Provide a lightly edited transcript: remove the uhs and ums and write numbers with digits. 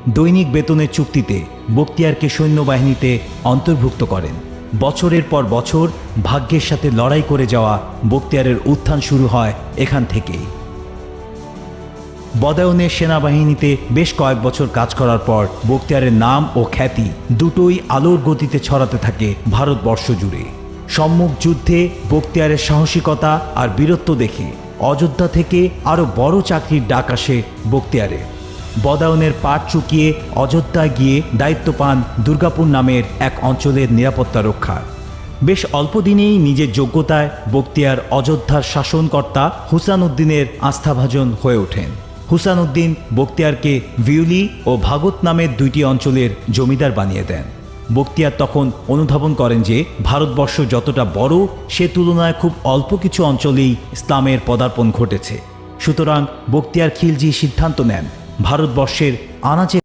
দৈনিক বেতনের চুক্তিতে বখতিয়ারকে সৈন্যবাহিনীতে অন্তর্ভুক্ত করেন। বছরের পর বছর ভাগ্যের সাথে লড়াই করে যাওয়া বখতিয়ারের উত্থান শুরু হয় এখান থেকেই। বদায়ুনের সেনাবাহিনীতে বেশ কয়েক বছর কাজ করার পর বখতিয়ারের নাম ও খ্যাতি দুটোই আলোর গতিতে ছড়াতে থাকে ভারতবর্ষ জুড়ে। সম্মুখ যুদ্ধে বখতিয়ারের সাহসিকতা আর বীরত্ব দেখে অযোধ্যা থেকে আরও বড় চাকরির ডাক আসে বখতিয়ারের। বদায়ুনের পাট চুকিয়ে অযোধ্যায় গিয়ে দায়িত্ব পান দুর্গাপুর নামের এক অঞ্চলের নিরাপত্তা রক্ষার। বেশ অল্প দিনেই নিজের যোগ্যতায় বখতিয়ার অযোধ্যার শাসনকর্তা হুসানুদ্দিনের আস্থাভাজন হয়ে ওঠেন। হুসানুদ্দিন বখতিয়ারকে ভিউলি ও ভাগত নামের দুইটি অঞ্চলের জমিদার বানিয়ে দেন। বখতিয়ার তখন অনুধাবন করেন যে ভারতবর্ষ যতটা বড় সে তুলনায় খুব অল্প কিছু অঞ্চলেই ইসলামের পদার্পণ ঘটেছে। সুতরাং বখতিয়ার খিলজি সিদ্ধান্ত নেন ভারতবর্ষের আনাচে